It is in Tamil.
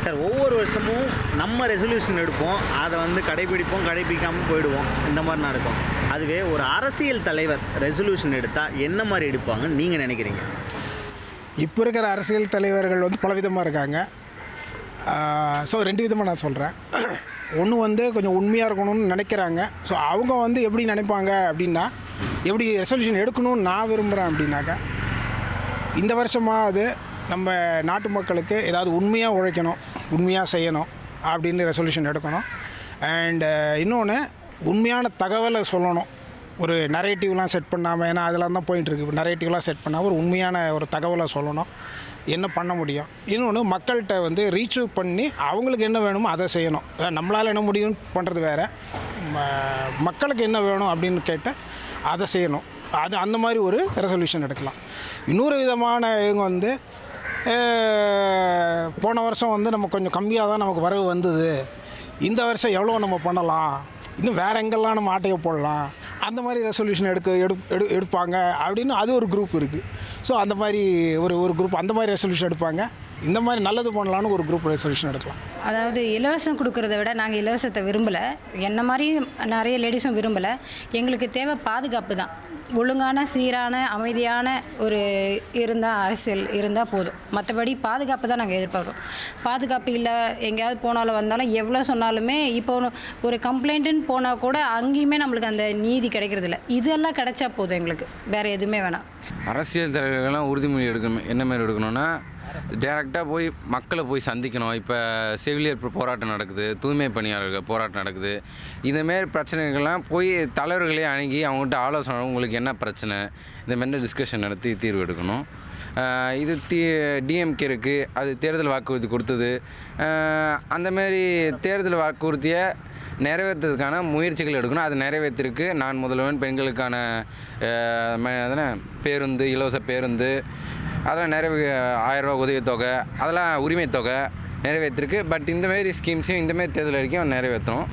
சார் ஒவ்வொரு வருஷமும் நம்ம ரெசல்யூஷன் எடுப்போம், அதை வந்து கடைபிடிப்போம், கடைபிடிக்காமல் போயிடுவோம், இந்த மாதிரி நடக்கும். அதுவே ஒரு அரசியல் தலைவர் ரெசல்யூஷன் எடுத்தால் என்ன மாதிரி எடுப்பாங்கன்னு நீங்கள் நினைக்கிறீங்க? இப்போ இருக்கிற அரசியல் தலைவர்கள் வந்து பலவிதமாக இருக்காங்க. ஸோ 2 விதமாக நான் சொல்கிறேன். ஒன்று வந்து கொஞ்சம் உண்மையாக இருக்கணும்னு நினைக்கிறாங்க. ஸோ அவங்க வந்து எப்படி நினைப்பாங்க அப்படின்னா, எப்படி ரெசல்யூஷன் எடுக்கணும்னு நான் விரும்புகிறேன் அப்படின்னாக்கா, இந்த வருஷமாவது நம்ம நாட்டு மக்களுக்கு ஏதாவது உண்மையாக உழைக்கணும், உண்மையாக செய்யணும் அப்படின்னு ரெசல்யூஷன் எடுக்கணும். அண்டு இன்னொன்று உண்மையான தகவலை சொல்லணும். ஒரு நரேட்டிவ்லாம் செட் பண்ணாமல், ஏன்னா அதெல்லாம் தான் போயிட்டுருக்கு. இப்போ நரேட்டிவ்லாம் செட் பண்ணாமல் ஒரு உண்மையான ஒரு தகவலை சொல்லணும். என்ன பண்ண முடியும்? இன்னொன்று மக்கள்கிட்ட வந்து ரீச் பண்ணி அவங்களுக்கு என்ன வேணுமோ அதை செய்யணும். நம்மளால் என்ன முடியும் பண்ணுறது வேறு, மக்களுக்கு என்ன வேணும் அப்படின்னு கேட்டு அதை செய்யணும். அது அந்த மாதிரி ஒரு ரெசல்யூஷன் எடுக்கலாம். இன்னொரு விதமான இவங்க வந்து போன வருஷம் வந்து நம்ம கொஞ்சம் கம்மியாக தான் நமக்கு வரவு வந்தது, இந்த வருஷம் எவ்வளோ நம்ம பண்ணலாம், இன்னும் வேறு எங்கெல்லாம் நம்ம ஆட்டையை போடலாம், அந்த மாதிரி ரெசல்யூஷன் எடுப்பாங்க அப்படின்னு அது ஒரு குரூப் இருக்குது. ஸோ அந்த மாதிரி ஒரு குரூப் அந்த மாதிரி ரெசல்யூஷன் எடுப்பாங்க. இந்த மாதிரி நல்லது பண்ணலான்னு ஒரு குரூப் ரெசல்யூஷன் எடுக்கலாம். அதாவது இலவசம் கொடுக்கறத விட நாங்கள் இலவசத்தை விரும்பலை, என்ன மாதிரியும் நிறைய லேடிஸும் விரும்பலை. எங்களுக்கு தேவை பாதுகாப்பு தான். ஒழுங்கான சீரான அமைதியான ஒரு அரசியல் இருந்தால் போதும். மற்றபடி பாதுகாப்பு தான் நாங்கள் எதிர்பார்க்குறோம். பாதுகாப்பு இல்லை, எங்கேயாவது போனாலும் வந்தாலும் எவ்வளோ சொன்னாலுமே இப்போ ஒரு கம்ப்ளைண்ட்டுன்னு போனால் கூட அங்கேயுமே நம்மளுக்கு அந்த நீதி கிடைக்கிறதில்ல. இதெல்லாம் கிடைச்சா போதும், எங்களுக்கு வேறு எதுவுமே வேணாம். அரசியல் தலைவர்கள்லாம் உறுதிமொழி எடுக்கணும். என்ன மாதிரி எடுக்கணும்னா, டேரெக்டாக போய் மக்களை போய் சந்திக்கணும். இப்போ செவிலியர் போராட்டம் நடக்குது, தூய்மை பணியாளர்கள் போராட்டம் நடக்குது. இதேமாரி பிரச்சனைகள்லாம் போய் தலைவர்களே அணுகி அவங்ககிட்ட ஆலோசனை, உங்களுக்கு என்ன பிரச்சனை, இந்த மாதிரி டிஸ்கஷன் நடத்தி தீர்வு எடுக்கணும். இது டிஎம்கே இருக்குது, அது தேர்தல் வாக்குறுதி கொடுத்தது. அந்தமாரி தேர்தல் வாக்குறுதியை நிறைவேற்றுறதுக்கான முயற்சிகள் எடுக்கணும். அது நிறைவேற்றிருக்கு. நான் முதல்வன், பெண்களுக்கான பேருந்து, இலவச பேருந்து, அதெல்லாம் 1000 ரூபா உதவித்தொகை, அதெல்லாம் உரிமை தொகை நிறைவேற்றிருக்கு. பட் இந்தமாரி ஸ்கீம்ஸையும் இந்தமாரி தேர்தல் வரைக்கும் நிறைவேற்றணும்.